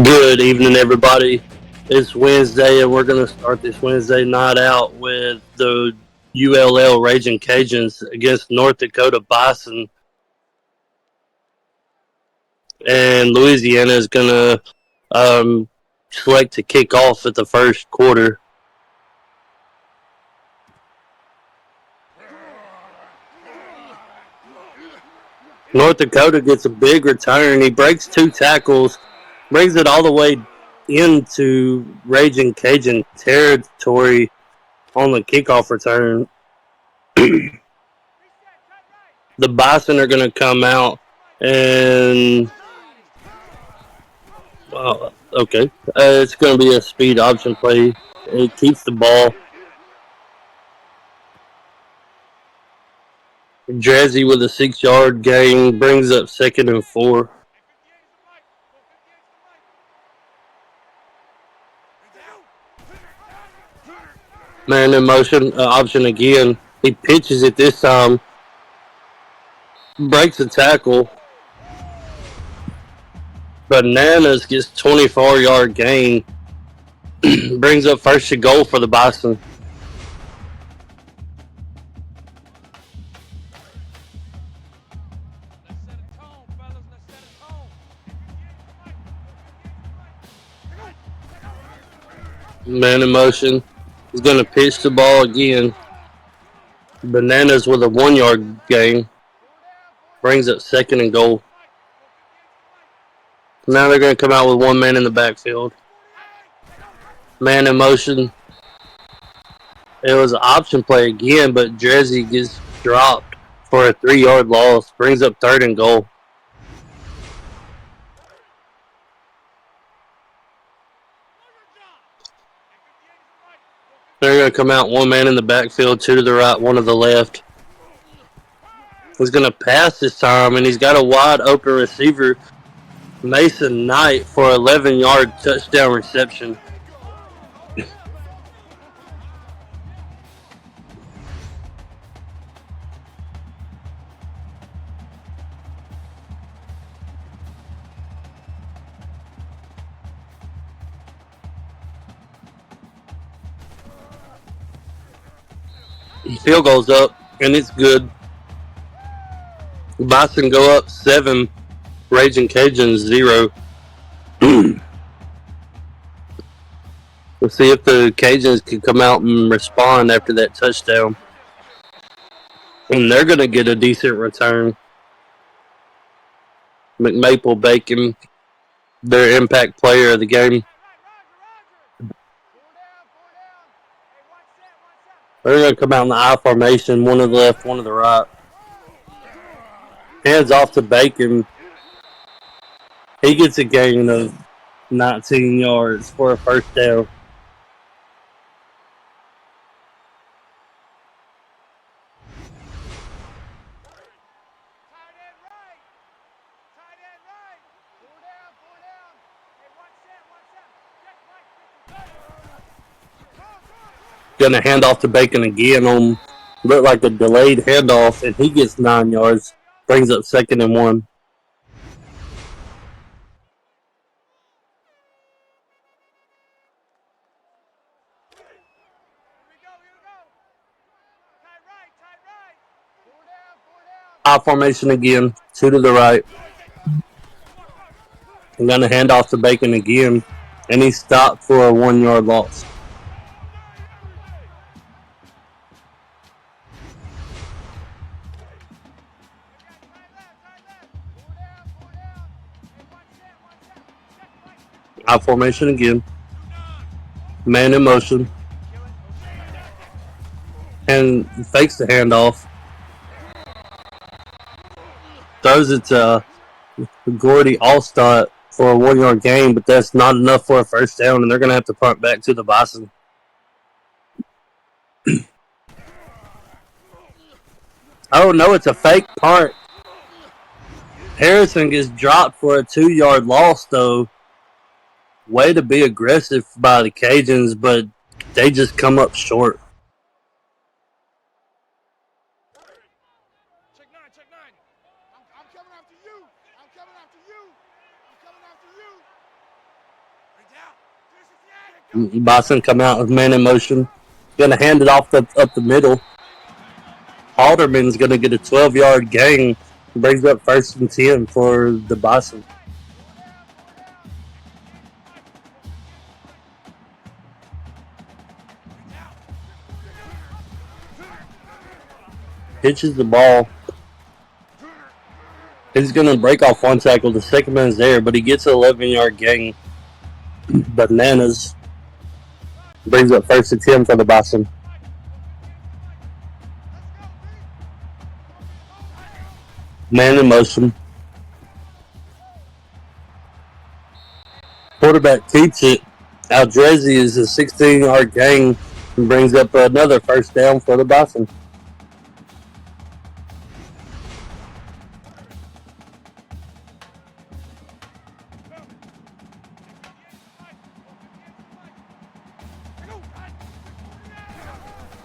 Good evening, everybody. It's Wednesday, and we're going to start this Wednesday night out with the ULL Raging Cajuns against North Dakota Bison. And Louisiana is going to select to kick off at the first quarter. North Dakota gets a big return. He breaks 2 tackles, brings it all the way into Raging Cajun territory on the kickoff return. The Bison are going to come out and okay. It's going to be a speed option play. It keeps the ball. Drazzy with a 6-yard gain brings up 2nd and 4. Man in motion option again. He pitches it this time. Breaks a tackle. Bananas gets 24-yard gain. Brings up 1st and goal for the Bison. Man in motion. He's going to pitch the ball again. Bananas with a 1-yard gain. Brings up 2nd and goal. Now they're going to come out with 1 man in the backfield. Man in motion. It was an option play again, but Drazzy gets dropped for a 3-yard loss. Brings up 3rd and goal. They're going to come out 1 man in the backfield, 2 to the right, 1 to the left. He's going to pass this time, and he's got a wide open receiver, Mason Knight, for an 11-yard touchdown reception. Field goes up, and it's good. Bison go up 7, Raging Cajuns 0. We'll see if the Cajuns can come out and respond after that touchdown. And they're going to get a decent return. McMaple Bacon, their impact player of the game. They're going to come out in the I formation, 1 to the left, 1 to the right. Hands off to Bacon. He gets a gain of 19 yards for a 1st down. Gonna hand off to Bacon again on look like a delayed handoff, and he gets 9 yards. Brings up 2nd and 1. I formation again. 2 to the right. I'm going to hand off to Bacon again. And he stopped for a 1 yard loss. I formation again. Man in motion. And fakes the handoff. Throws it to Gordy Allstott for a 1 yard gain, but that's not enough for a first down, and they're going to have to punt back to the Bison. Oh, no, it's a fake punt. Harrison gets dropped for a 2 yard loss, though. Way to be aggressive by the Cajuns, but they just come up short. Bison come out with man in motion. Gonna hand it off up the middle. Halderman's gonna get a 12 yard gain. Brings up 1st and 10 for the Bison. Pitches the ball. He's gonna break off 1 tackle. The second man's there, but he gets an 11 yard gain. Bananas. Brings up 1st and 10 for the Bison. Man in motion. Quarterback keeps it. Aldrezi is a 16 yard gain and brings up another first down for the Bison.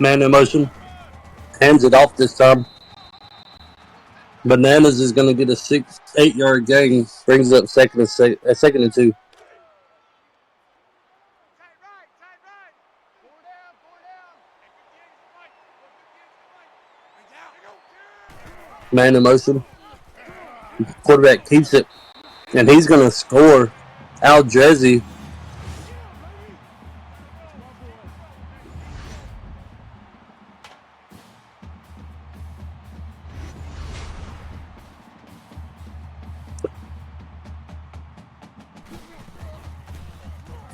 Man in motion. Hands it off this time. Bananas is going to get a 8 yard gain. Brings up second and 2. Man in motion. Quarterback keeps it. And he's going to score. Aldrezi.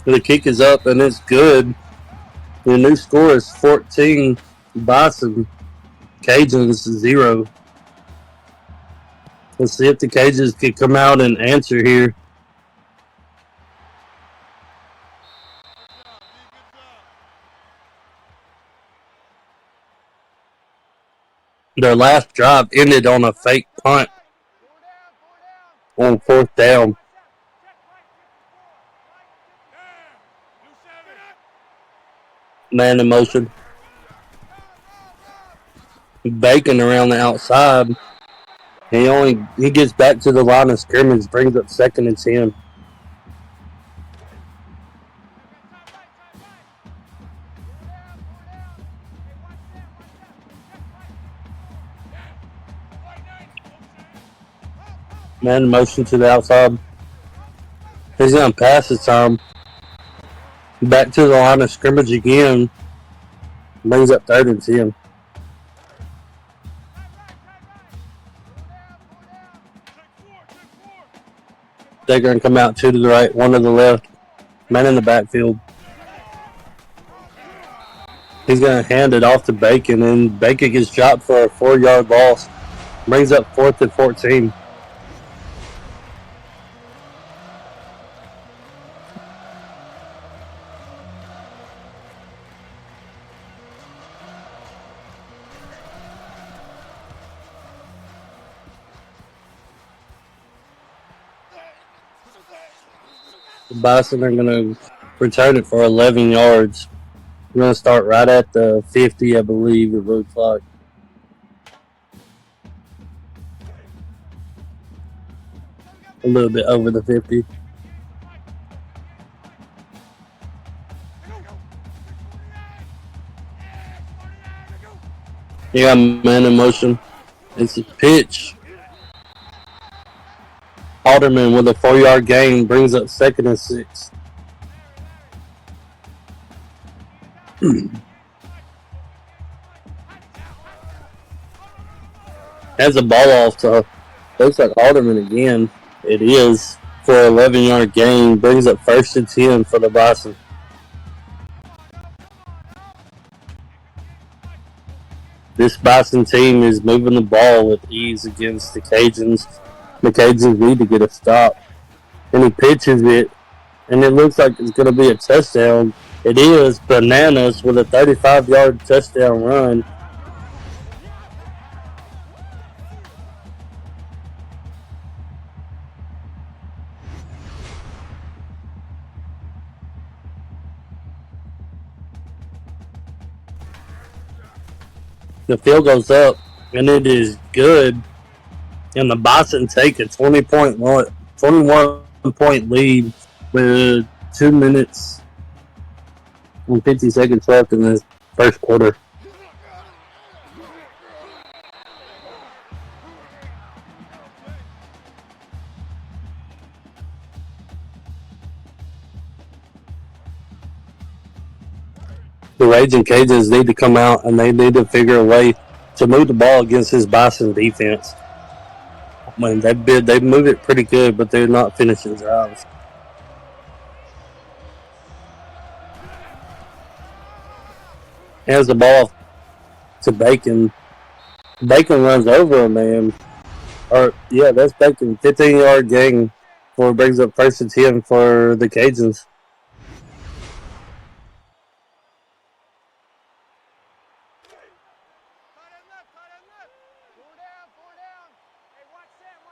The kick is up and it's good. The new score is 14 Bison. Cajuns 0. Let's see if the Cajuns can come out and answer here. Their last drive ended on a fake punt on 4th down. Man in motion. Bacon around the outside. He gets back to the line of scrimmage, brings up 2nd and 10. Man in motion to the outside. He's going to pass this time. Back to the line of scrimmage again. Brings up 3rd and 10. They're going to come out 2 to the right, 1 to the left. Man in the backfield. He's going to hand it off to Bacon, and Bacon gets dropped for a 4 yard loss. Brings up 4th and 14. The Bison are going to return it for 11 yards. We're going to start right at the 50, I believe, it looks like. A little bit over the 50. You got man in motion. It's a pitch. Halderman with a 4-yard gain brings up 2nd and 6. Has a ball off, so looks like Halderman again. It is for an 11-yard gain. Brings up 1st and 10 for the Bison. This Bison team is moving the ball with ease against the Cajuns. The Cajuns need to get a stop. And he pitches it, and it looks like it's going to be a touchdown. It is bananas with a 35-yard touchdown run. The field goes up, and it is good. And the Bison take a 21 point lead with 2 minutes and 50 seconds left in the first quarter. The Raging Cajuns need to come out, and they need to figure a way to move the ball against this Bison defense. When they move it pretty good, but they're not finishing drives. Hands the ball to Bacon. Bacon runs over a man. That's Bacon. 15-yard gain brings up 1st and 10 for the Cajuns.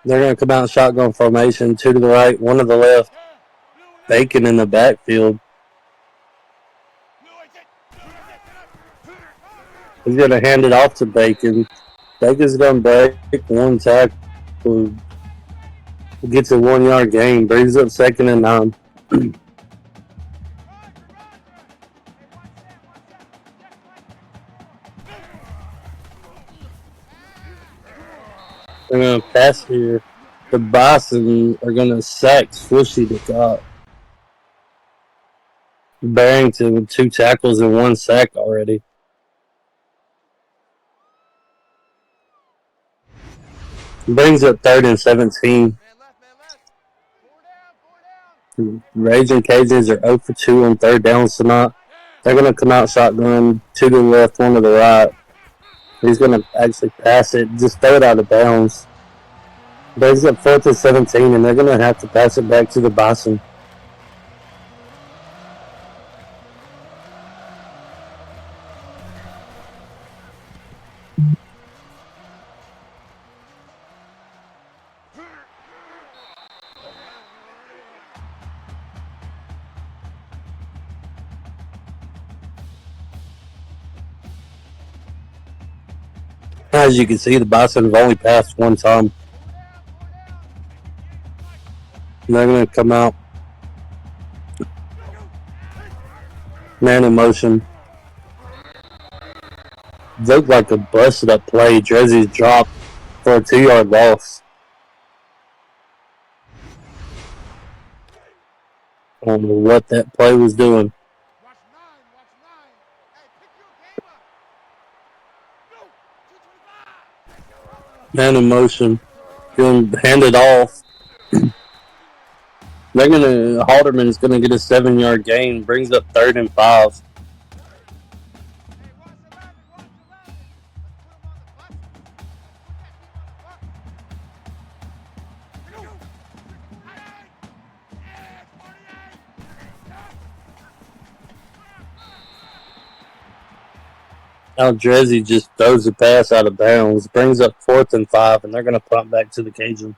They're going to come out in shotgun formation. 2 to the right, 1 to the left. Bacon in the backfield. He's going to hand it off to Bacon. Bacon's going to break 1 tackle. Gets a 1-yard gain. Brings up 2nd and 9. They're going to pass here. The Bison are going to sack Swishy to God. Barrington with 2 tackles and 1 sack already. Brings up 3rd and 17. Raging Cajuns are 0 for 2 on 3rd downs tonight. They're going to come out shotgun, 2 to the left, 1 to the right. He's going to actually pass it, just throw it out of bounds. Brings up 4th and 17, and they're going to have to pass it back to the Bison. As you can see, the Bison have only passed 1 time. And they're going to come out. Man in motion. Looked like a busted up play. Dressy's dropped for a 2-yard loss. I don't know what that play was doing. Man in motion. Going to hand it off. Halderman is going to get a 7-yard gain. Brings up 3rd and 5. Now Dreszy just throws the pass out of bounds. Brings up 4th and 5, and they're going to punt back to the Cajun.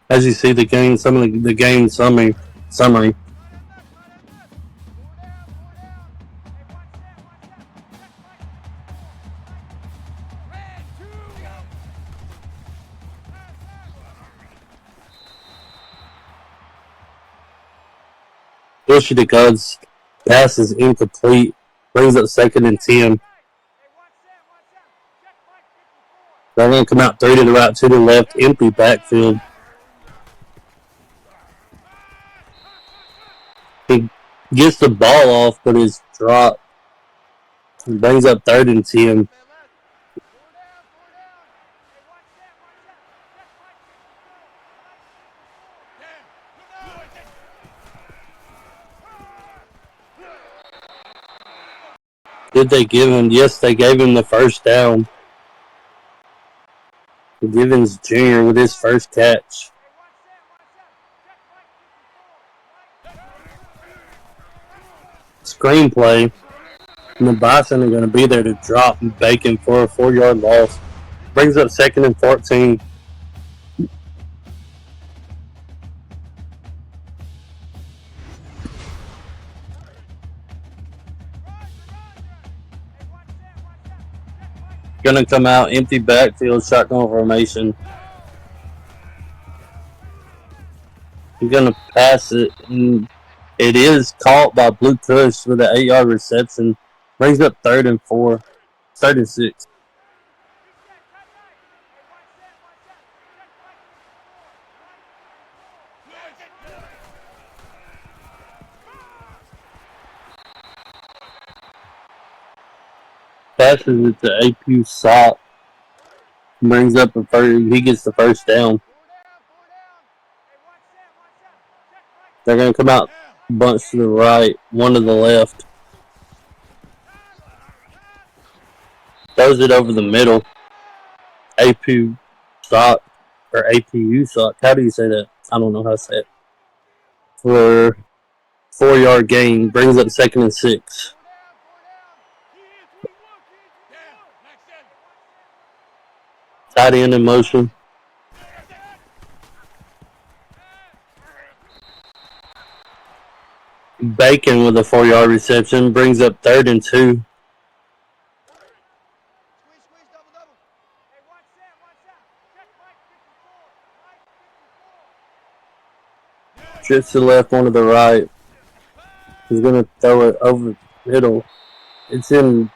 As you see the game, some of the game summary. Push it to God's pass is incomplete. Brings up 2nd and 10. They're going to come out 3 to the right, 2 to the left, empty backfield. He gets the ball off, but is dropped. He brings up 3rd and 10. Did they give him? Yes, they gave him the first down. Givens Jr. with his first catch. Screenplay. And the Bison are going to be there to drop Bacon for a 4-yard loss. Brings up 2nd and 14. Going to come out empty backfield, shotgun formation. He's going to pass it, and it is caught by Blue Kush with an 8-yard reception. Brings up 3rd and 4, 3rd and 6. Passes it to AP Sock. Brings up a first. He gets the first down. They're going to come out bunch to the right, 1 to the left. Throws it over the middle. AP Sock or APU Sock. How do you say that? I don't know how to say it. For 4-yard gain, brings up 2nd and 6. Tight end in motion. Bacon with a 4-yard reception, brings up 3rd and 2. Trips to the left, 1 to the right. He's going to throw it over the middle. It's in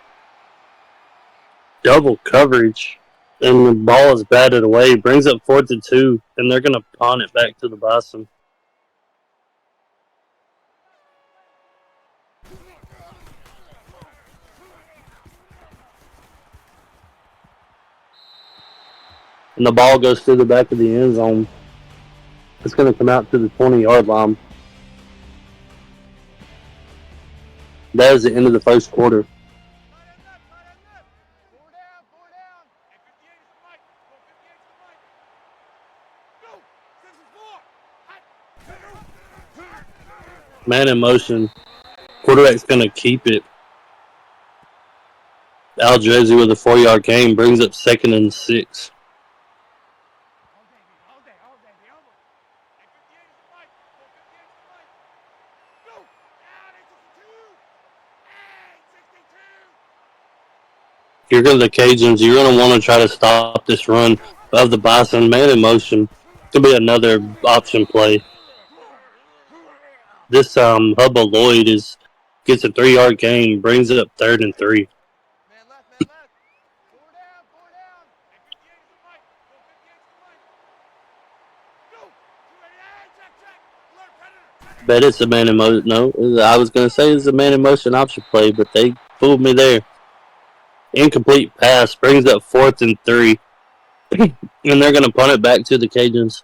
double coverage, and the ball is batted away. Brings up 4th and 2, and they're going to punt it back to the Bison. And the ball goes through the back of the end zone. It's going to come out to the 20-yard line. That is the end of the first quarter. Man in motion. Quarterback's going to keep it. Al Drizzy with a 4-yard gain brings up 2nd and 6. If you're going to the Cajuns, you're going to want to try to stop this run of the Bison. Man in motion. Could be another option play. This time, Hubba Lloyd gets a 3-yard gain, brings it up 3rd and 3. Bet it's a man in motion. No, I was going to say it's a man in motion option play, but they fooled me there. Incomplete pass, brings up 4th and 3. And they're going to punt it back to the Cajuns.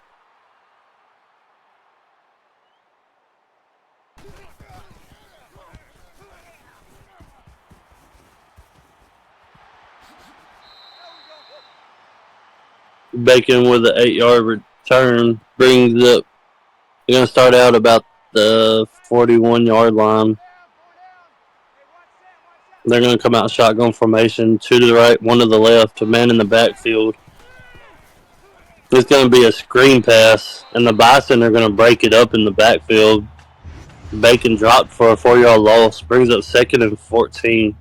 Bacon with an 8-yard return brings up. They're going to start out about the 41-yard line. They're going to come out shotgun formation, 2 to the right, 1 to the left, a man in the backfield. It's going to be a screen pass, and the Bison are going to break it up in the backfield. Bacon dropped for a 4-yard loss, brings up 2nd and 14.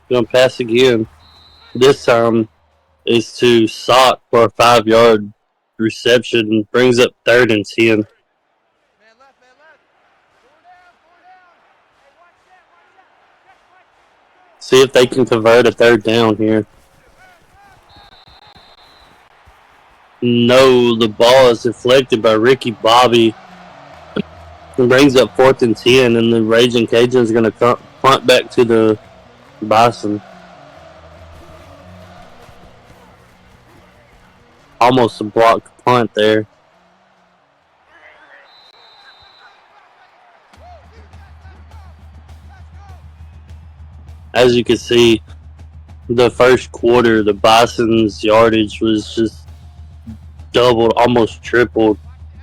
Gonna pass again. This time is to Sock for a 5-yard reception. Brings up 3rd and 10. See if they can convert a 3rd down here. No, the ball is deflected by Ricky Bobby. It brings up 4th and 10, and the Raging Cajuns are going to punt back to the Bison. Almost a blocked punt there. As you can see, the first quarter, the Bison's yardage was just doubled, almost tripled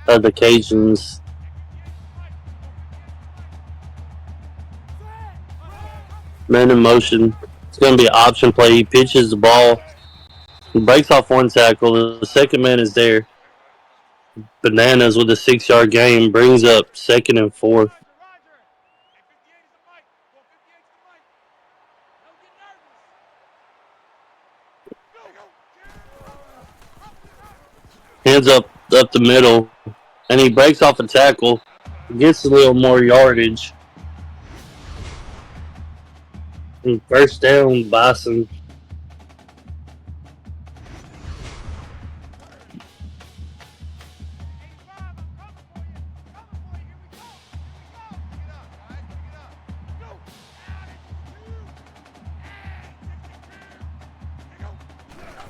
of the Cajuns. Man in motion. It's going to be an option play. He pitches the ball. He breaks off 1 tackle. The second man is there. Bananas with a 6-yard gain brings up 2nd and 4. Hands up the middle, and he breaks off a tackle. Gets a little more yardage. And 1st down, Bison.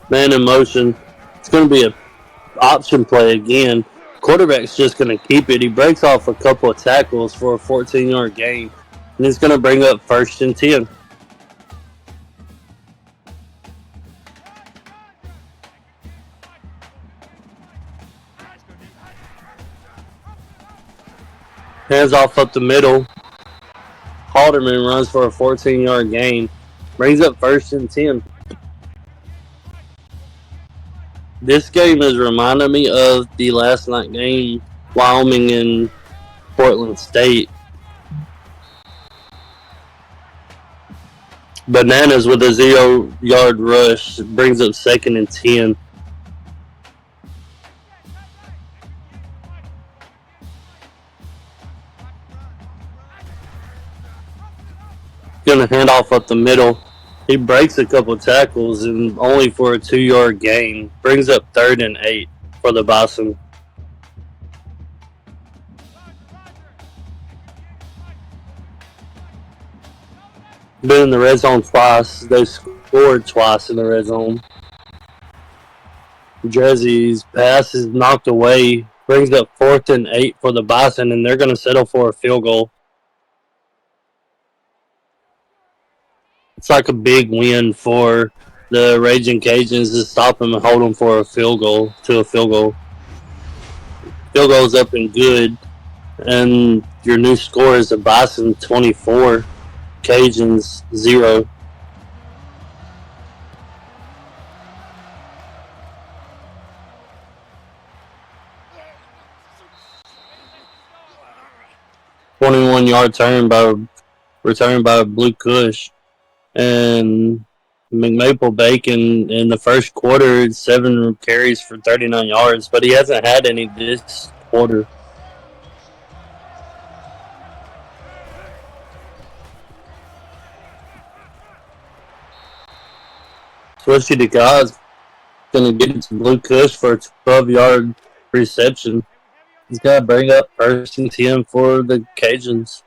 Man in motion. It's going to be an option play again. Quarterback's just going to keep it. He breaks off a couple of tackles for a 14-yard gain, and he's going to bring up 1st and 10. Hands off up the middle. Halderman runs for a 14-yard gain. Brings up 1st and 10. This game is reminding me of the last night game, Wyoming and Portland State. Bananas with a 0-yard rush brings up 2nd and 10. Gonna hand off up the middle. He breaks a couple tackles and only for a 2-yard gain. Brings up 3rd and 8 for the Bison. Been in the red zone twice. They scored twice in the red zone. Dressy's pass is knocked away. Brings up 4th and 8 for the Bison, and they're going to settle for a field goal. It's like a big win for the Raging Cajuns to stop them and hold them for a field goal. Field goal's up and good, and your new score is the Bison 24, Cajuns 0. "21-yard return by Blue Kush." And McMaple Bacon in the first quarter, 7 carries for 39 yards, but he hasn't had any this quarter. Switchy Dakota is going to get it to Blue Kush for a 12-yard reception. He's got to bring up 1st and 10 for the Cajuns.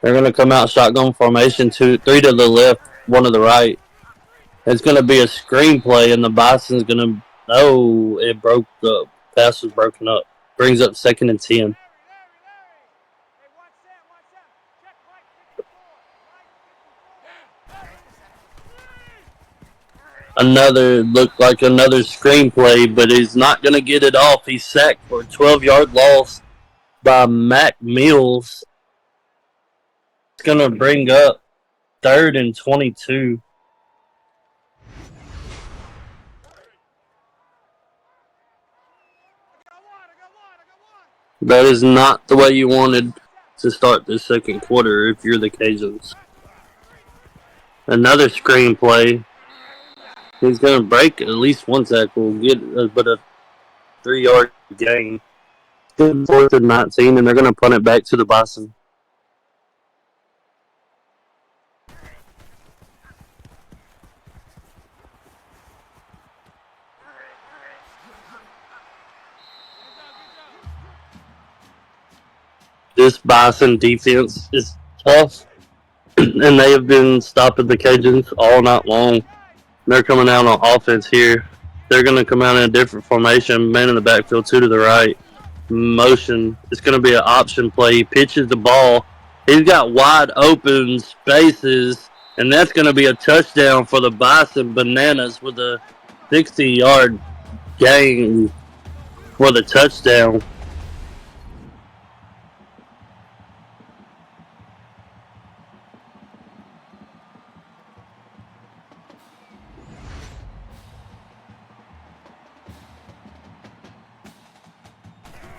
They're going to come out shotgun formation, 3 to the left, 1 to the right. It's going to be a screen play, and the Bison's going to... Oh, it broke. The pass was broken up. Brings up 2nd and 10. Looked like another screen play, but he's not going to get it off. He's sacked for a 12-yard loss by Mac Mills. It's going to bring up 3rd and 22. That is not the way you wanted to start the second quarter if you're the Cajuns. Another screenplay. He's going to break at least one tackle, get but a 3-yard gain. Good 4th and 19, and they're going to punt it back to the Bison. This Bison defense is tough, and they have been stopping the Cajuns all night long. They're coming out on offense here. They're going to come out in a different formation, man in the backfield, 2 to the right. Motion. It's going to be an option play. He pitches the ball. He's got wide open spaces, and that's going to be a touchdown for the Bison Bananas with a 60-yard gain for the touchdown.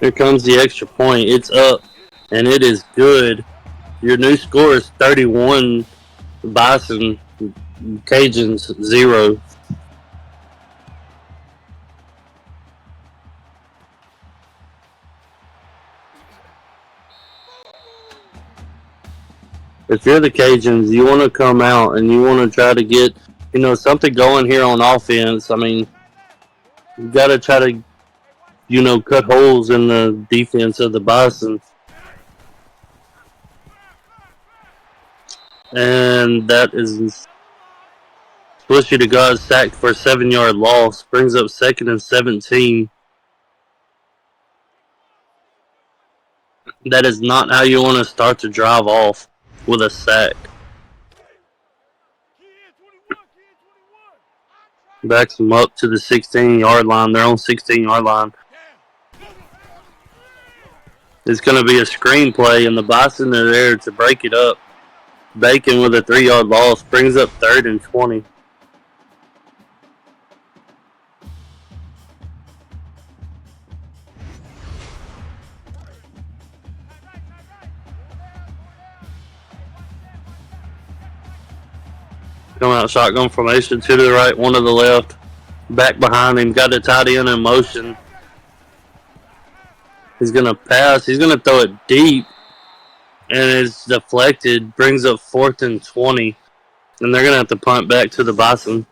Here comes the extra point. It's up, and it is good. Your new score is 31. Bison Cajuns 0. If you're the Cajuns, you want to come out and you want to try to get, something going here on offense. I mean, you got to try to, cut holes in the defense of the Bison. And that is Swishy to God sacked for a 7-yard loss. Brings up 2nd and 17. That is not how you want to start to drive off with a sack. Backs them up to the 16-yard line. Their own 16-yard line. It's going to be a screenplay, and the Bison are there to break it up. Bacon with a 3-yard loss brings up 3rd and 20. Come out shotgun formation, 2 to the right, 1 to the left. Back behind him, got the tight end in motion. He's going to pass. He's going to throw it deep, and it's deflected. Brings up 4th and 20, and they're going to have to punt back to the Bison.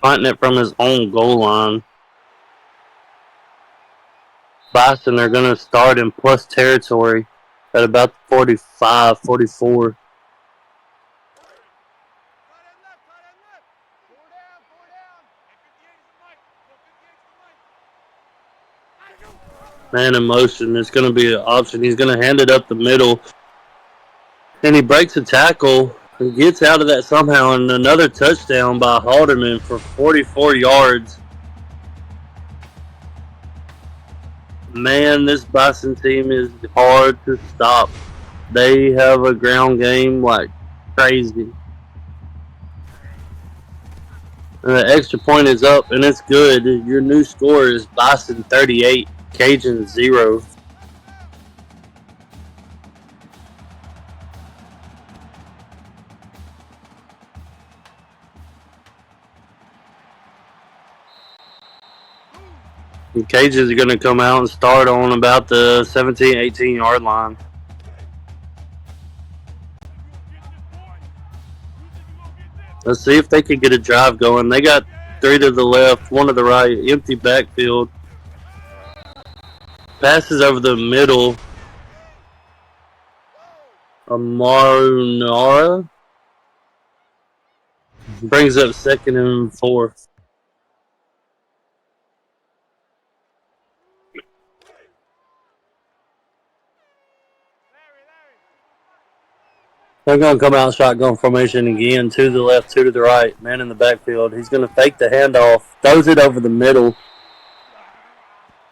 Punting it from his own goal line. Bison are going to start in plus territory at about 45, 44. Man in motion. It's going to be an option. He's going to hand it up the middle. And he breaks a tackle and gets out of that somehow. And another touchdown by Halderman for 44 yards. Man, this Bison team is hard to stop. They have a ground game like crazy. And the extra point is up, and it's good. Your new score is Bison 38, Cajun 0. The Cajuns are going to come out and start on about the 17, 18-yard line. Let's see if they can get a drive going. They got 3 to the left, 1 to the right, empty backfield. Passes over the middle. Amarunara brings up 2nd and 4. They're going to come out shotgun formation again. 2 to the left, 2 to the right. Man in the backfield. He's going to fake the handoff. Throws it over the middle.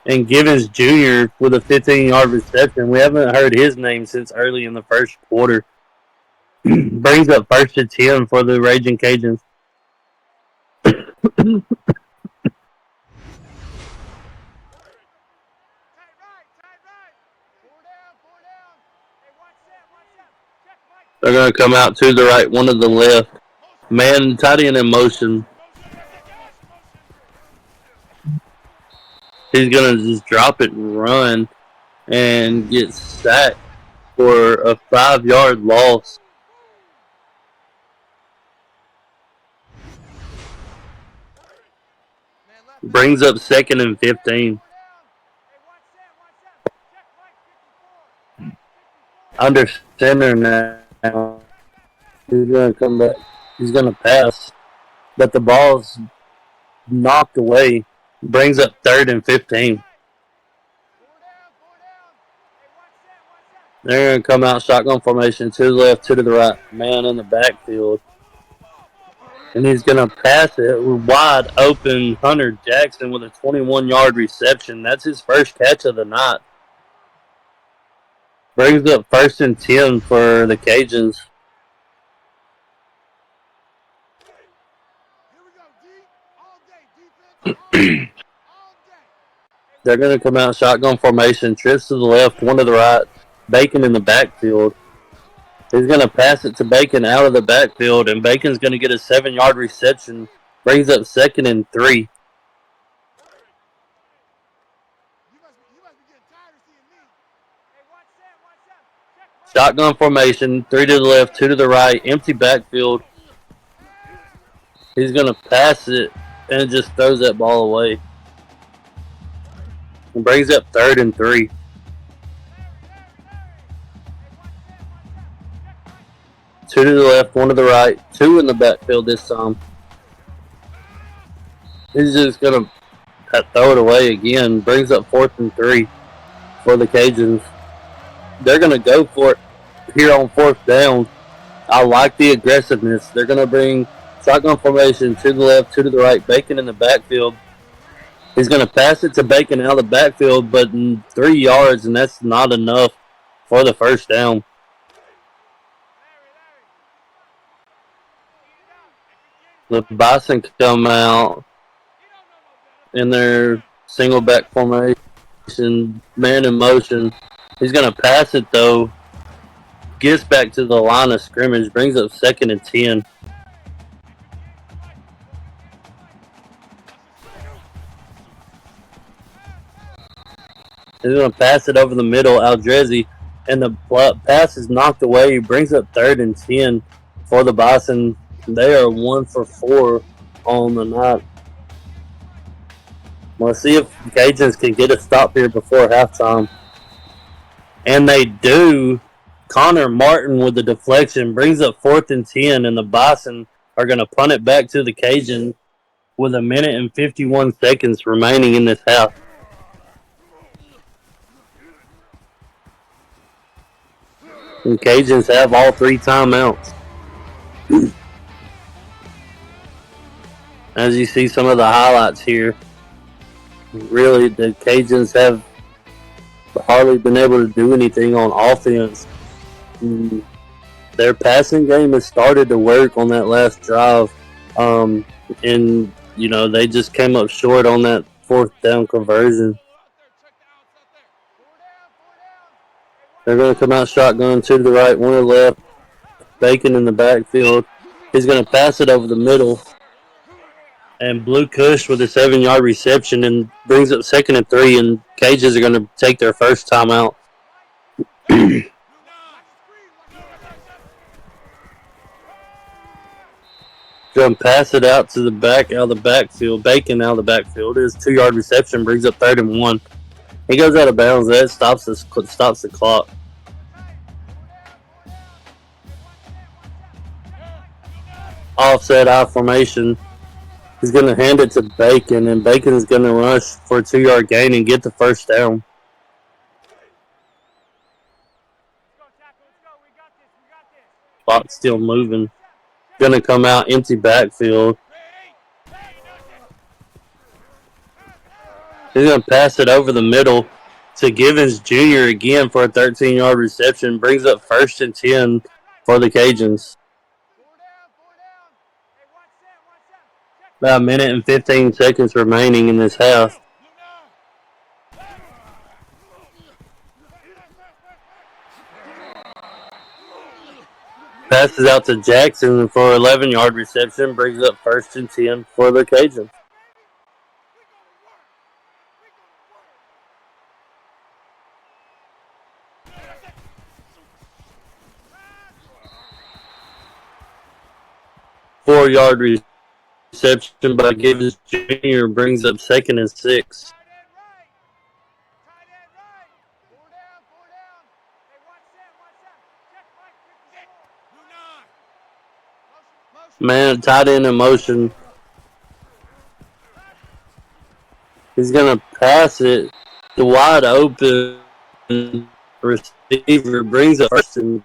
And Givens Jr. with a 15-yard reception. We haven't heard his name since early in the first quarter. Brings up 1st and 10 for the Raging Cajuns. They're going to come out to the right, one to the left. Man, tight end in motion. He's going to just drop it and run and get sacked for a 5-yard loss. Brings up 2nd and 15. Under center now. He's going to come back. He's going to pass. But the ball's knocked away. Brings up 3rd and 15. They're going to come out shotgun formation to the left, to the right. Man in the backfield. And he's going to pass it wide open. Hunter Jackson with a 21-yard reception. That's his first catch of the night. Brings up 1st and 10 for the Cajuns. They're going to come out shotgun formation. Trips to the left, one to the right. Bacon in the backfield. He's going to pass it to Bacon out of the backfield, and Bacon's going to get a 7-yard reception. Brings up 2nd and 3. Shotgun formation, 3 to the left, 2 to the right, empty backfield. He's going to pass it and just throws that ball away. And brings up 3rd and 3. 2 to the left, 1 to the right, 2 in the backfield this time. He's just going to throw it away again. Brings up 4th and 3 for the Cajuns. They're going to go for it here on 4th down. I like the aggressiveness. They're going to bring shotgun formation, 2 to the left, 2 to the right. Bacon in the backfield. He's going to pass it to Bacon out of the backfield, but 3 yards, and that's not enough for the 1st down. The Bison come out in their single back formation, man in motion. He's going to pass it, though. Gets back to the line of scrimmage, brings up 2nd and 10. He's going to pass it over the middle, Aldrezi, and the pass is knocked away. He brings up 3rd and 10 for the Bison. They are 1 for 4 on the night. Let's see if the Cajuns can get a stop here before halftime. And they do. Connor Martin with the deflection brings up 4th and 10, and the Bison are going to punt it back to the Cajuns with 1 minute and 51 seconds remaining in this half. The Cajuns have all 3 timeouts. As you see some of the highlights here, really the Cajuns have hardly been able to do anything on offense. Their passing game has started to work on that last drive, and they just came up short on that 4th down conversion. They're going to come out shotgun, 2 to the right, 1 to the left. Bacon in the backfield. He's going to pass it over the middle. And Blue Kush with a 7-yard reception and brings up 2nd and 3. And Cajuns are going to take their first timeout. Going to pass it out to the back, out of the backfield. Bacon out of the backfield. His 2-yard reception brings up 3rd and 1. He goes out of bounds. That stops the clock. Offset I formation. He's going to hand it to Bacon, and Bacon is going to rush for a 2-yard gain and get the 1st down. Clock still moving. Going to come out empty backfield. He's going to pass it over the middle to Givens Jr. again for a 13-yard reception. Brings up 1st and 10 for the Cajuns. About 1 minute and 15 seconds remaining in this half. Passes out to Jackson for 11-yard reception. Brings up 1st and 10 for the Cajuns. Four-yard reception by Gibbs Jr. brings up 2nd and 6. Man, tight end in motion. He's going to pass it. The wide open receiver brings up 1st and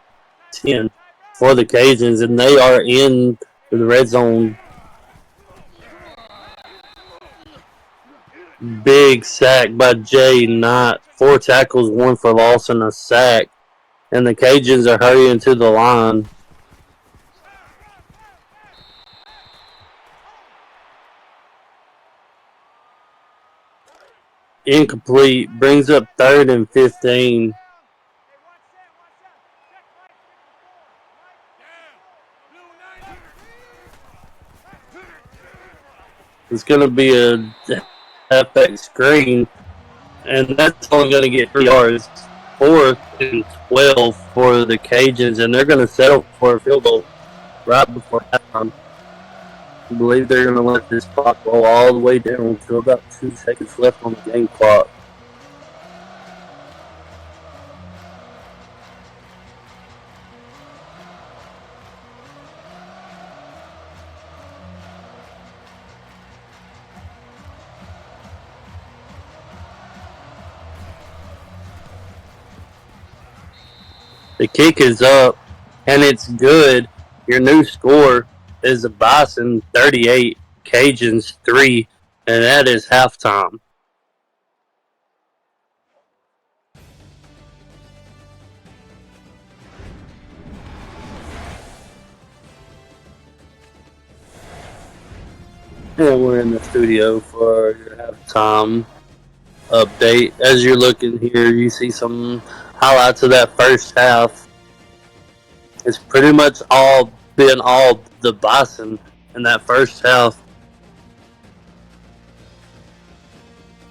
10 for the Cajuns, and they are in the red zone. Big sack by Jay Knight. 4 tackles, 1 for loss, and a sack. And the Cajuns are hurrying to the line. Incomplete. Brings up 3rd and 15. It's going to be a halfback screen, and that's only going to get 3 yards. 4th and 12 for the Cajuns, and they're going to settle for a field goal right before halftime. I believe they're going to let this clock roll all the way down to about 2 seconds left on the game clock. The kick is up, and it's good. Your new score is the Bison 38, Cajuns 3, and that is halftime. And we're in the studio for your halftime update. As you're looking here, you see some highlights of that first half. It's pretty much all the Bison in that first half.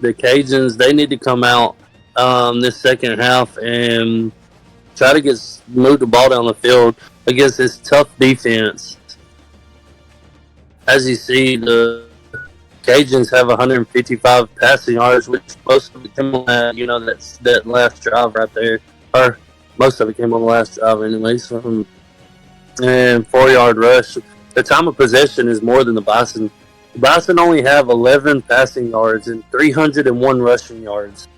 The Cajuns, they need to come out this second half and try to move the ball down the field against this tough defense. As you see, the Cajuns have 155 passing yards, which most of it came on that last drive right there. Or most of it came on the last drive anyways. And 4-yard rush. The time of possession is more than the Bison. The Bison only have 11 passing yards and 301 rushing yards.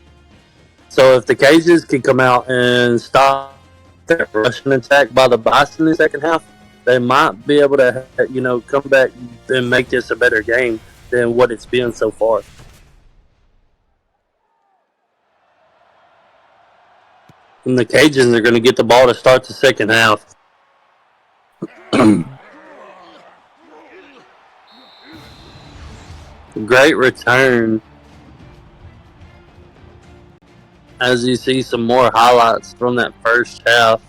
So if the Cajuns can come out and stop that rushing attack by the Bison in the second half, they might be able to, come back and make this a better game than what it's been so far. And the Cajuns are going to get the ball to start the second half. Great return. As you see some more highlights from that first half.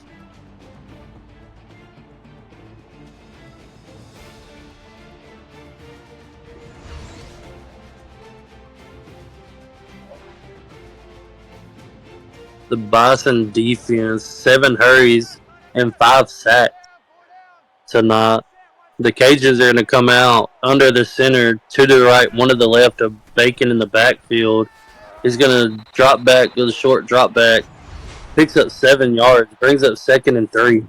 The Bison defense, 7 hurries and 5 sacks tonight. The Cajuns are going to come out under the center, to the right, one to the left of Bacon in the backfield. He's going to drop back, do the short drop back, picks up 7 yards, brings up 2nd and 3.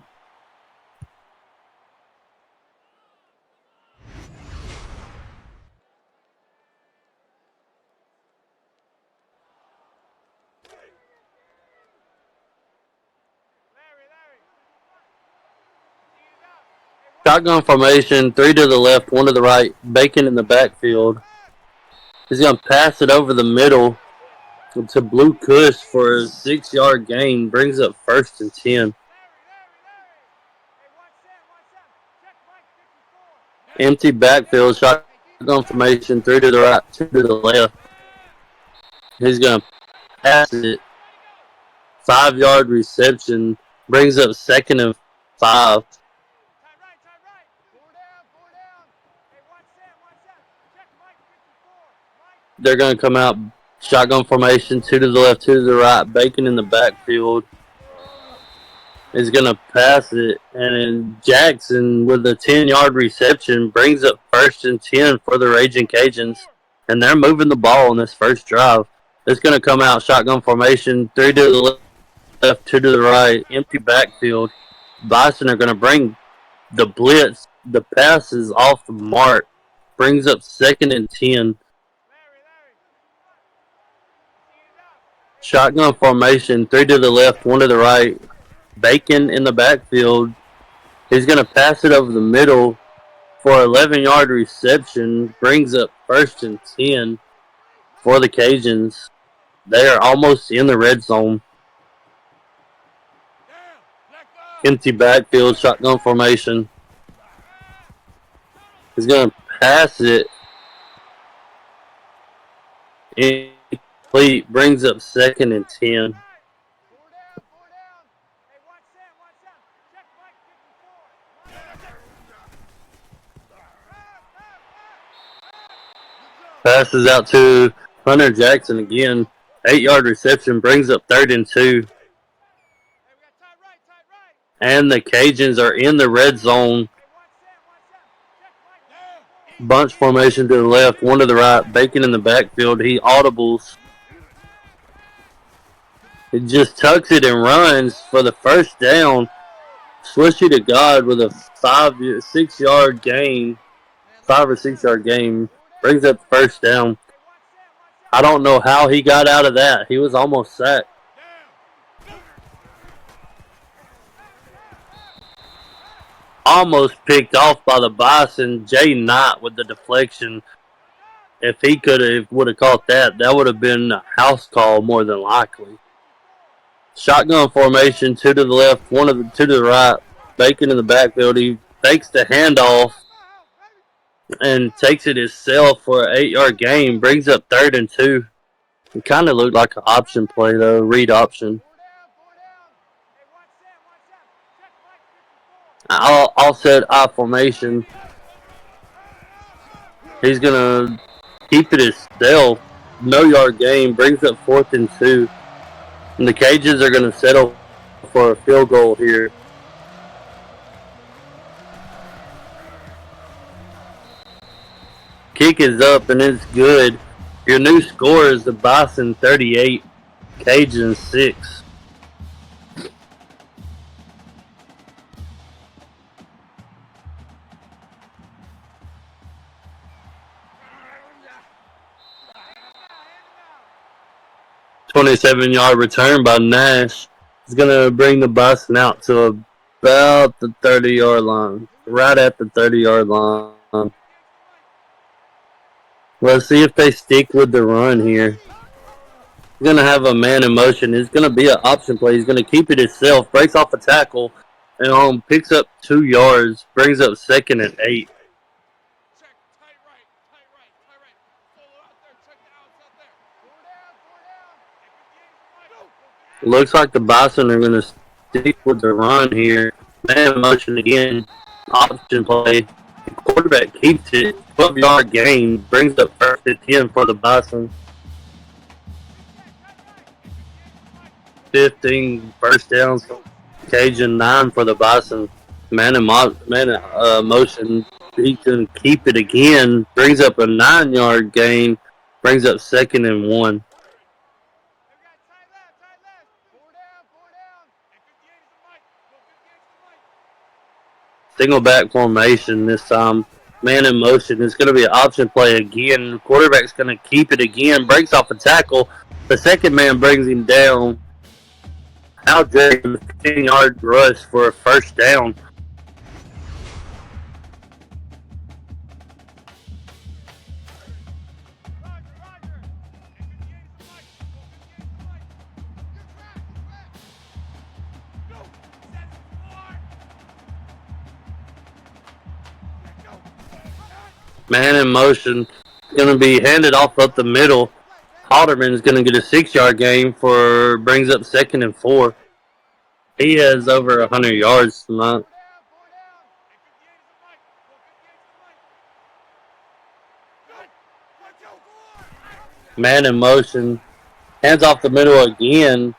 Shotgun formation, 3 to the left, 1 to the right, Bacon in the backfield. He's going to pass it over the middle to Blue Kush for a 6-yard gain, brings up 1st and 10. Empty backfield, shotgun formation, 3 to the right, 2 to the left. He's going to pass it. 5-yard reception, brings up 2nd and 5. They're going to come out shotgun formation, 2 to the left, 2 to the right. Bacon in the backfield is going to pass it. And Jackson, with a 10-yard reception, brings up 1st and 10 for the Raging Cajuns. And they're moving the ball on this first drive. It's going to come out shotgun formation, 3 to the left, 2 to the right, empty backfield. Bison are going to bring the blitz. The pass is off the mark. Brings up 2nd and 10. Shotgun formation, 3 to the left, 1 to the right. Bacon in the backfield. He's going to pass it over the middle for 11-yard reception. Brings up 1st and 10 for the Cajuns. They are almost in the red zone. Empty backfield, shotgun formation. He's going to pass it. Incomplete. Brings up 2nd and 10. Passes out to Hunter Jackson again. 8-yard reception. Brings up 3rd and 2. And the Cajuns are in the red zone. Bunch formation to the left, 1 to the right. Bacon in the backfield. He audibles. He just tucks it and runs for the 1st down. Swishy to God with a 5 or 6 yard gain. Brings up 1st down. I don't know how he got out of that. He was almost sacked. Almost picked off by the Bison. Jay Knight with the deflection. If he would have caught that, that would have been a house call more than likely. Shotgun formation, 2 to the left, 2 to the right. Bacon in the backfield. He fakes the handoff and takes it himself for an 8-yard gain. Brings up 3rd and 2. It kind of looked like an option play, though, read option. All set I formation. He's going to keep it himself. No yard gain. Brings up 4th and 2. And the Cajuns are going to settle for a field goal here. Kick is up and it's good. Your new score is the Bison 38, Cajuns 6. $27-yard return by Nash is going to bring the Bison out to about the 30-yard line, right at the 30-yard line. Let's see if they stick with the run here. He's going to have a man in motion. It's going to be an option play. He's going to keep it himself, breaks off a tackle, and picks up 2 yards, brings up 2nd and 8. Looks like the Bison are going to stick with the run here. Man in motion again. Option play. The quarterback keeps it. 12-yard gain. Brings up 1st and 10 for the Bison. 15 first downs. Cajun 9 for the Bison. Man in motion. He can keep it again. Brings up a 9-yard gain. Brings up 2nd and 1. Single back formation this time. Man in motion. It's going to be an option play again. The quarterback's going to keep it again. Breaks off a tackle. The 2nd man brings him down. Now Jerry with a 15-yard rush for a 1st down. Man in motion. Going to be handed off up the middle. Halderman is going to get a 6-yard gain brings up 2nd and 4. He has over 100 yards tonight. Man in motion. Hands off the middle again.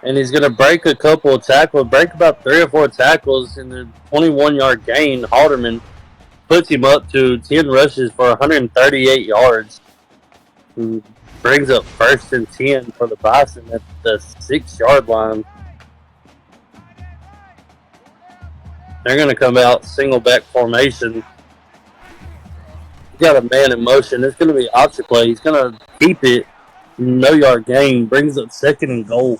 And he's going to break a couple of tackles, break about 3 or 4 tackles in the 21-yard gain. Halterman puts him up to 10 rushes for 138 yards. And brings up 1st and 10 for the Bison at the 6-yard line. They're going to come out single back formation. He's got a man in motion. It's going to be option play. He's going to keep it. No yard gain. Brings up 2nd and goal.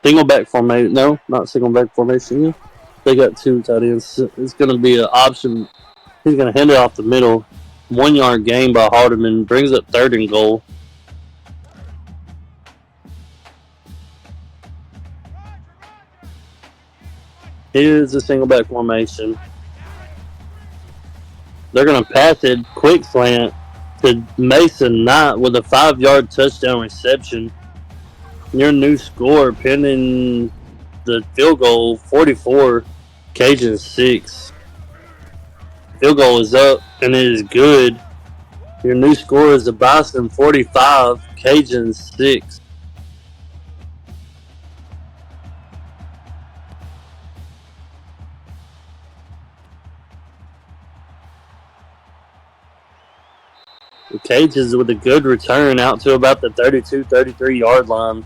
Single back formation. No, not single back formation. They got 2 tight ends. It's going to be an option. He's going to hand it off the middle. 1 yard gain by Halterman. Brings up 3rd and goal. Here's the single back formation. They're going to pass it quick slant to Mason Knight with a 5-yard touchdown reception. Your new score pending the field goal, 44, Cajun 6. Field goal is up and it is good. Your new score is the Bison 45, Cajun 6. The Cajuns with a good return out to about the 32, 33-yard line.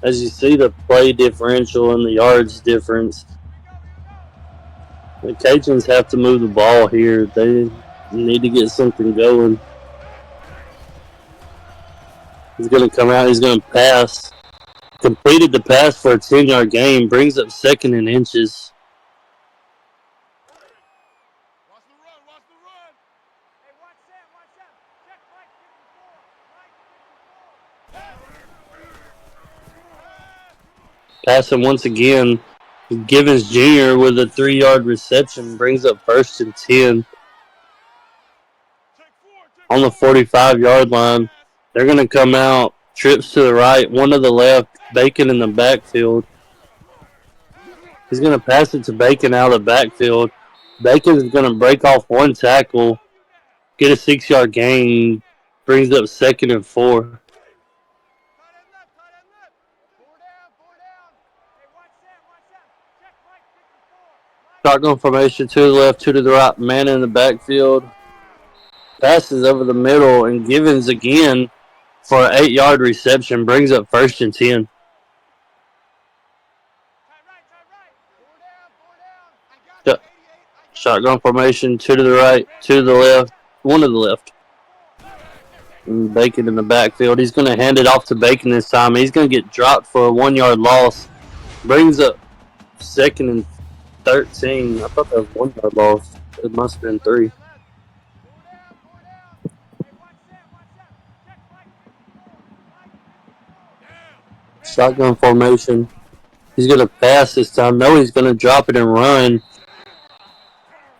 As you see the play differential and the yards difference, the Cajuns have to move the ball here. They need to get something going. He's going to come out. He's going to pass. Completed the pass for a 10-yard gain. Brings up 2nd and inches. Passing once again. Givens Jr. with a 3-yard reception. Brings up 1st and 10. On the 45-yard line. They're going to come out. Trips to the right. 1 to the left. Bacon in the backfield. He's going to pass it to Bacon out of the backfield. Bacon's going to break off 1 tackle. Get a 6-yard gain. Brings up 2nd and 4. Shotgun formation, 2 to the left, 2 to the right. Man in the backfield. Passes over the middle, and Givens again for an 8-yard reception. Brings up 1st and 10. Shotgun formation, 2 to the right, 2 to the left, 1 to the left. And Bacon in the backfield. He's going to hand it off to Bacon this time. He's going to get dropped for a 1-yard loss. Brings up 2nd and 13. I thought that was 1-yard loss. It must have been 3. Shotgun formation. He's going to pass this time. No, he's going to drop it and run.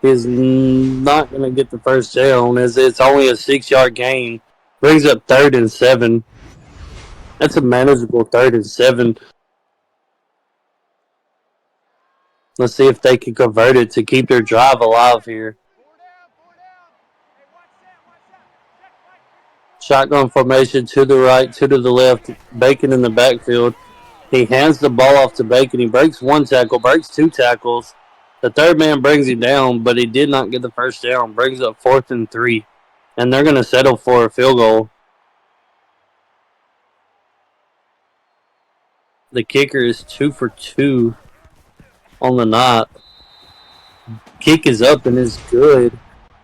He's not going to get the first down as it's only a 6-yard gain. Brings up 3rd and 7. That's a manageable 3rd and 7. Let's see if they can convert it to keep their drive alive here. Shotgun formation, 2 to the right, 2 to the left. Bacon in the backfield. He hands the ball off to Bacon. He breaks 1 tackle, breaks 2 tackles. The 3rd man brings him down, but he did not get the first down. Brings up 4th and 3. And they're going to settle for a field goal. The kicker is 2 for 2 on the night. Kick is up and is good.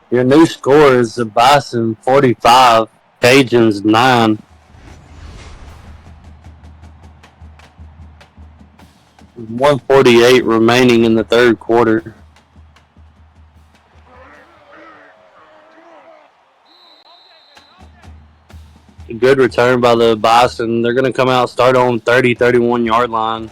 Your new score is the Bison 45, Cajuns 9. .148 remaining in the 3rd quarter. A good return by the Bison. They're going to come out, start on 30, 31-yard line.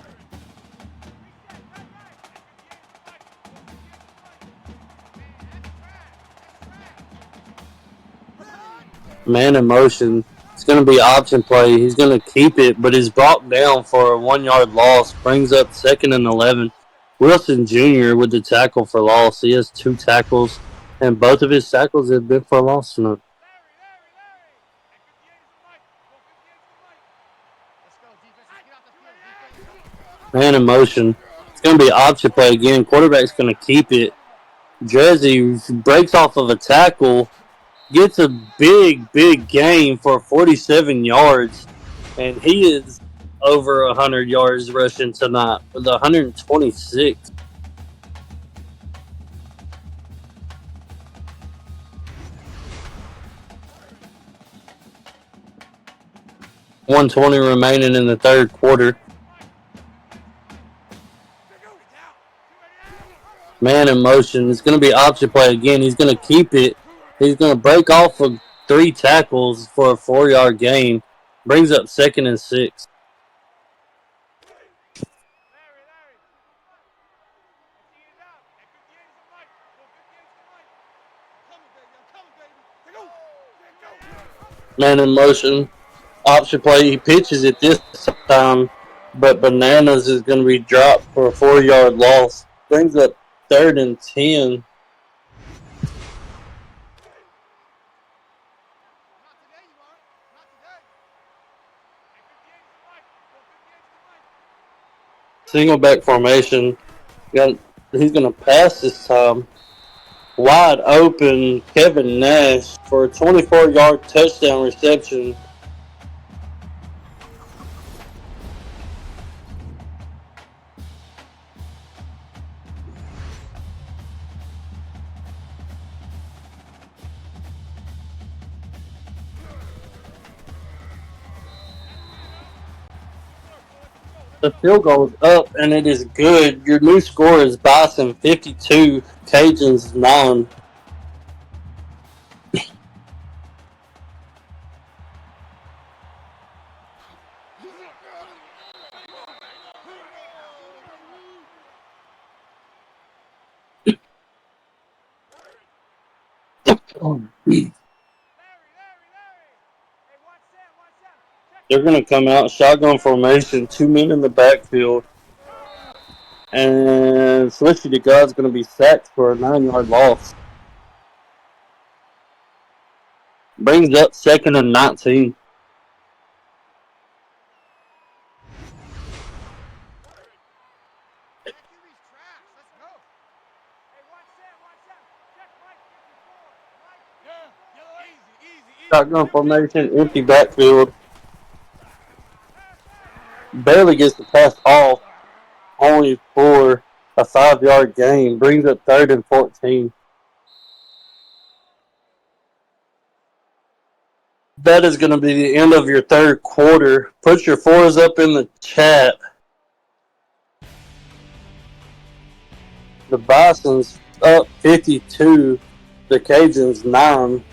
Man in motion. It's going to be option play. He's going to keep it, but is brought down for a 1 yard loss. Brings up 2nd and 11. Wilson Jr. with the tackle for loss. He has 2 tackles, and both of his tackles have been for loss tonight. Man in motion. It's going to be option play again. Quarterback's going to keep it. Dreszy breaks off of a tackle, gets a big gain for 47 yards, and he is over 100 yards rushing tonight with 126. $120 remaining in the third quarter. Man in motion. It's going to be option play again. He's going to keep it. He's going to break off of 3 tackles for a 4 yard gain. Brings up 2nd and 6. Man in motion. Option play. He pitches it this time, but Bananas is going to be dropped for a 4 yard loss. Brings up 3rd and 10. Single back formation. He's going to pass this time. Wide open, Kevin Nash for a 24 yard touchdown reception. The field goal is up, and it is good. Your new score is Bison 52, Cajuns 9. They're going to come out shotgun formation, 2 men in the backfield. And Swishy to God's going to be sacked for a 9 yard loss. Brings up 2nd and 19. Shotgun formation, empty backfield. Barely gets the pass off, only for a 5 yard gain. Brings up 3rd and 14. That is going to be the end of your third quarter. Put your 4s up in the chat. The Bisons up 52. The Cajuns 9.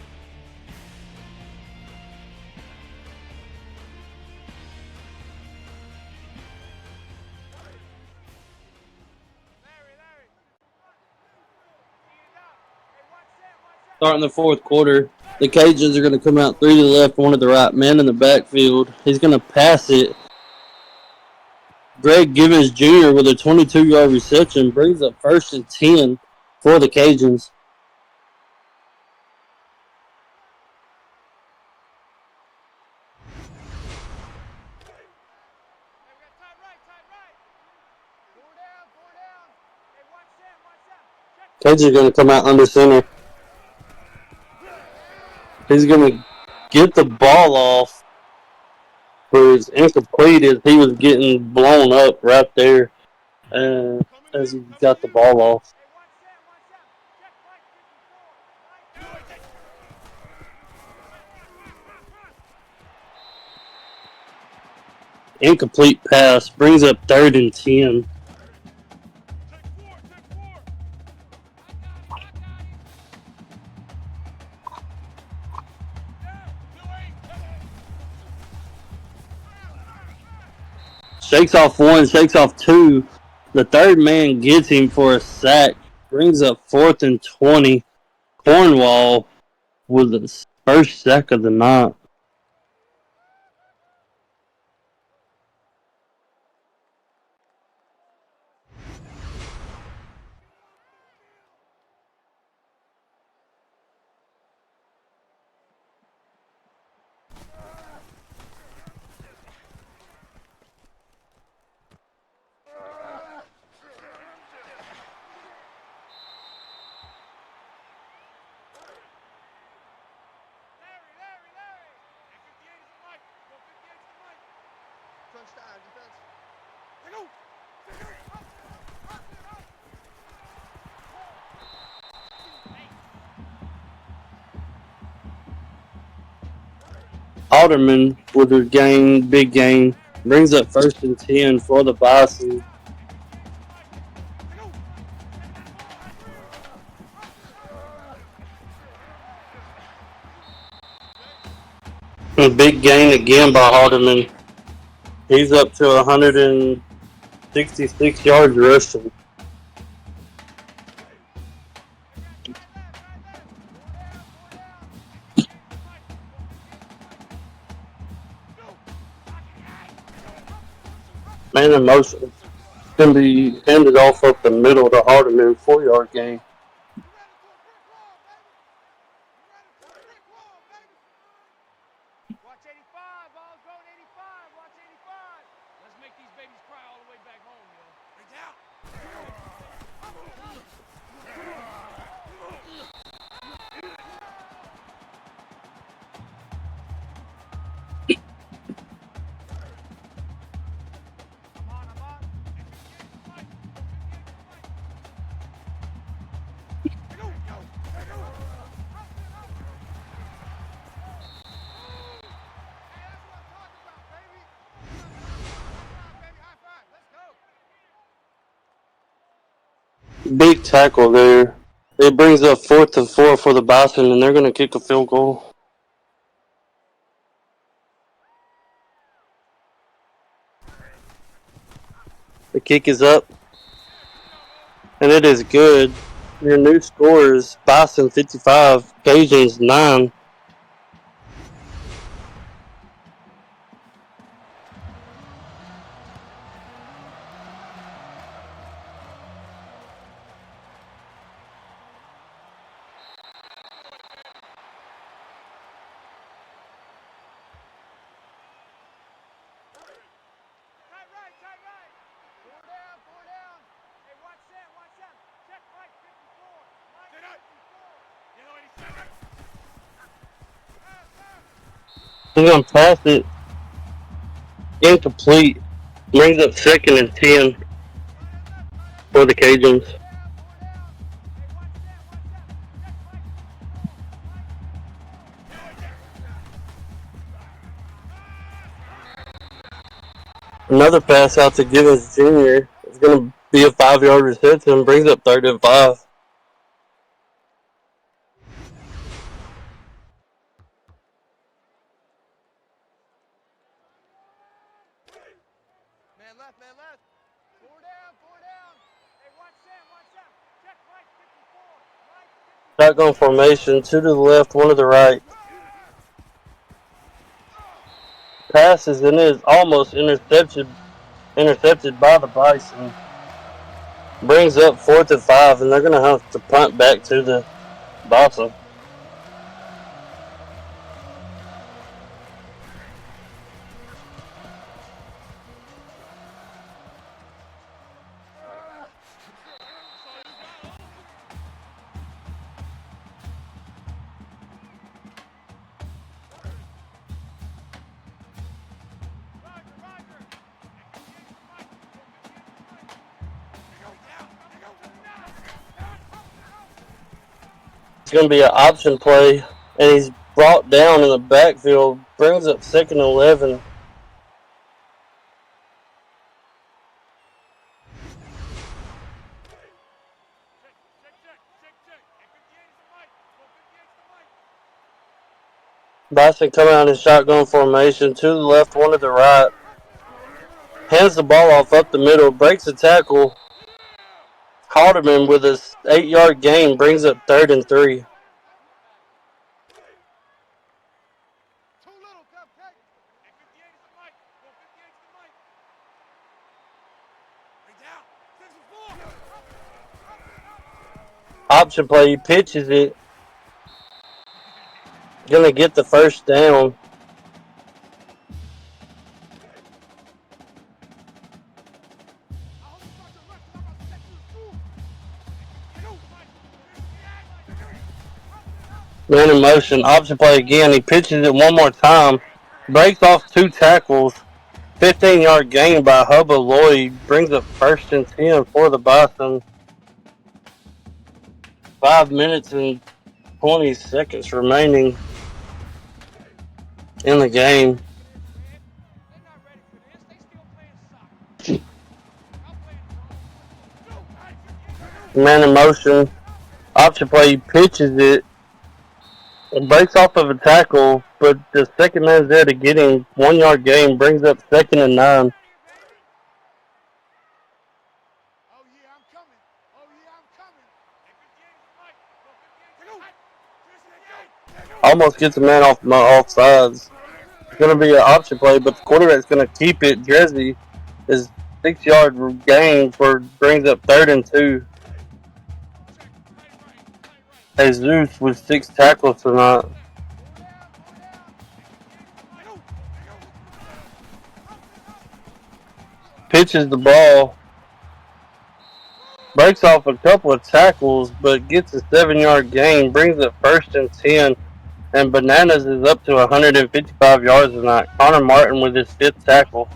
Starting the fourth quarter, the Cajuns are going to come out 3 to the left, 1 to the right. Man in the backfield. He's going to pass it. Greg Givens Jr. with a 22 yard reception brings up 1st and 10 for the Cajuns. Cajuns are going to come out under center. He's going to get the ball off, but it's incomplete as he was getting blown up right there as he got the ball off. Incomplete pass brings up 3rd and 10. Shakes off 1, shakes off 2. The 3rd man gets him for a sack. Brings up 4th and 20. Cornwall with the first sack of the night. Alderman with a gain, big gain, brings up 1st and 10 for the Bison. A big gain again by Alderman. He's up to 166 yards rushing. Man in motion. Going to be handed off up the middle to Alderman, 4-yard gain. Big tackle there. It brings up 4th and 4 for the Bison, and they're going to kick a field goal. The kick is up, and it is good. Your new score is Bison 55, Cajuns 9. He's going to pass it. Incomplete. Brings up 2nd and 10 for the Cajuns. Another pass out to Givens Jr. It's going to be a 5-yard reception. Brings up 3rd and 5. Shotgun formation, 2 to the left, 1 to the right. Passes, and it is almost intercepted by the Bison. Brings up 4th and 5, and they're going to have to punt back to the Bison. It's going to be an option play, and he's brought down in the backfield. Brings up 2nd and 11. Bison coming out in shotgun formation, 2 to the left, 1 to the right. Hands the ball off up the middle, breaks the tackle. Haldeman with a 8-yard gain brings up 3rd and 3. Option play, he pitches it. Gonna get the 1st down. Man in motion, option play again. He pitches it one more time. Breaks off 2 tackles. 15-yard gain by Hubba Lloyd brings up 1st and 10 for the Bison. 5 minutes and 20 seconds remaining in the game. Man in motion. Option play, pitches it. It breaks off of a tackle, but the second man's there to get him. 1-yard gain brings up 2nd and 9. Almost gets a man off sides. It's going to be an option play, but the quarterback's going to keep it. Dreszy is 6-yard gain brings up 3rd and 2. Jesus with 6 tackles tonight. Pitches the ball. Breaks off a couple of tackles, but gets a 7-yard gain. Brings up 1st and 10. And Bananas is up to 155 yards tonight. Connor Martin with his 5th tackle.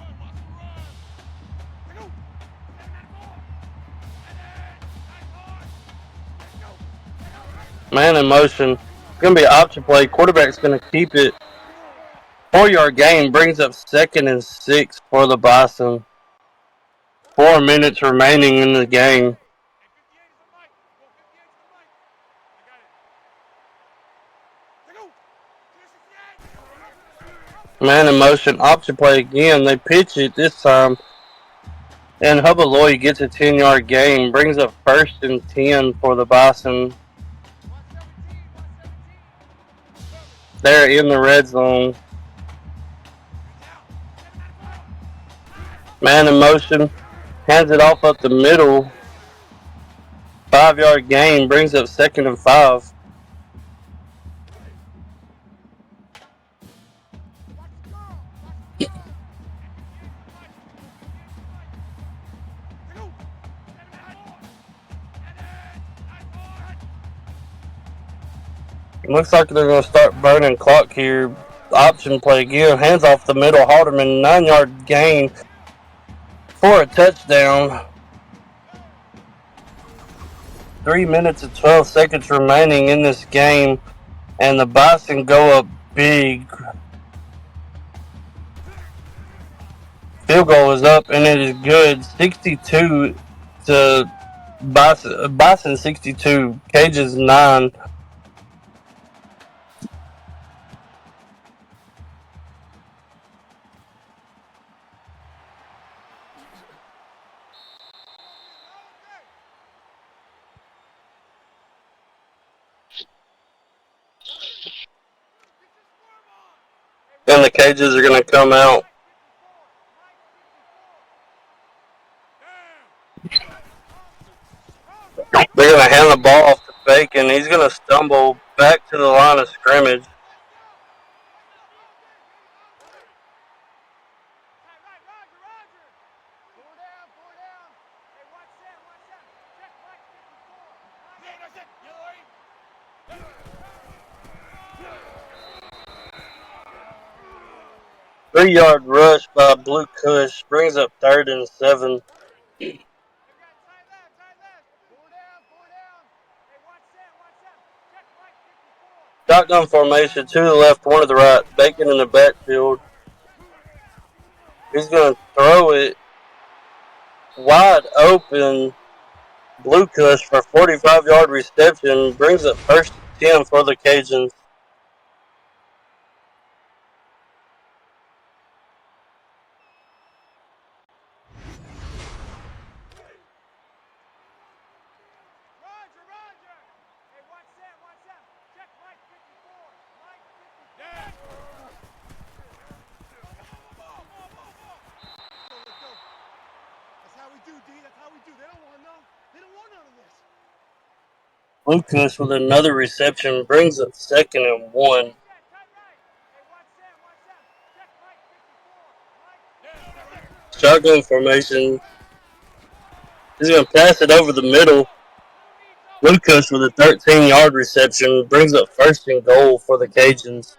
Man in motion. It's going to be an option play. Quarterback's going to keep it. 4-yard gain brings up 2nd and 6 for the Bison. 4 minutes remaining in the game. Man in motion, option play again. They pitch it this time. And Hubba Lloyd gets a 10-yard gain. Brings up 1st and 10 for the Bison. They're in the red zone. Man in motion. Hands it off up the middle. 5-yard gain. Brings up 2nd and 5. Looks like they're going to start burning clock here. Option play again. Hands off the middle. Halterman, 9-yard gain for a touchdown. 3 minutes and 12 seconds remaining in this game. And the Bison go up big. Field goal is up and it is good. 62 to Bison 62. Cages 9. And the cages are going to come out. They're going to hand the ball off to Bacon. He's going to stumble back to the line of scrimmage. Three-yard rush by Blue Kush brings up 3rd and 7. Shotgun formation, 2 to the left, 1 to the right. Bacon in the backfield. He's going to throw it wide open. Blue Kush for 45-yard reception. Brings up 1st and 10 for the Cajuns. Lucas with another reception brings up 2nd and 1. Shotgun formation. He's going to pass it over the middle. Lucas with a 13-yard reception brings up 1st and goal for the Cajuns.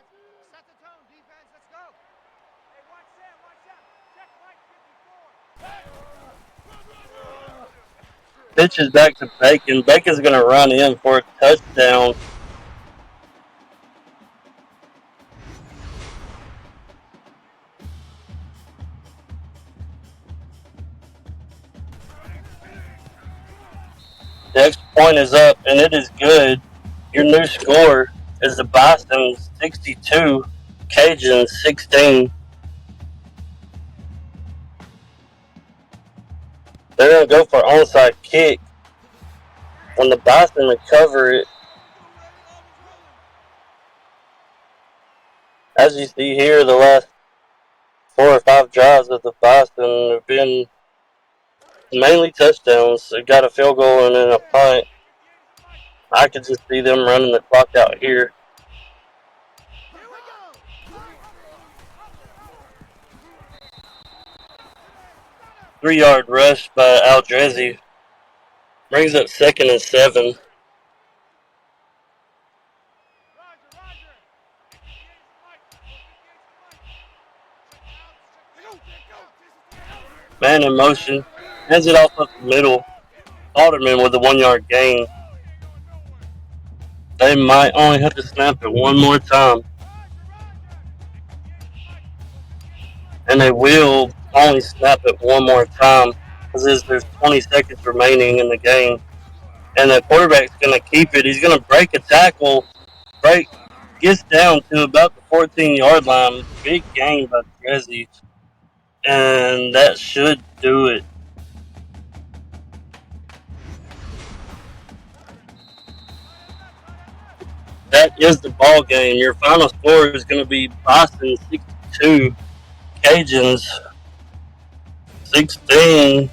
Pitches back to Bacon. Bacon's going to run in for a touchdown. The extra point is up, and it is good. Your new score is the Bison 62, Cajuns 16. They're going to go for an onside kick. When the Bison recover it, as you see here, the last 4 or 5 drives of the Bison have been mainly touchdowns. They got a field goal and then a punt. I could just see them running the clock out here. Three-yard rush by Aldrezi. Brings up 2nd and 7. Man in motion. Hands it off up the middle. Alderman with a 1-yard gain. They might only have to snap it one more time. And they will only snap it one more time because there's 20 seconds remaining in the game. And the quarterback's going to keep it. He's going to break a tackle. Gets down to about the 14-yard line. Big gain by Drezzy. And that should do it. That is the ball game. Your final score is going to be Boston 62, Cajuns 16.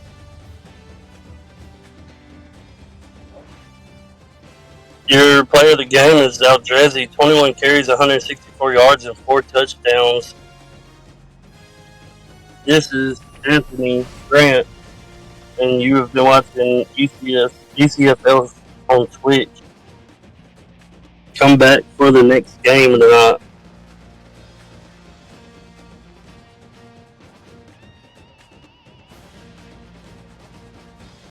Your player of the game is Aldrezi, 21 carries, 164 yards, and 4 touchdowns. This is Anthony Grant, and you have been watching ECFL on Twitch. Come back for the next game tonight.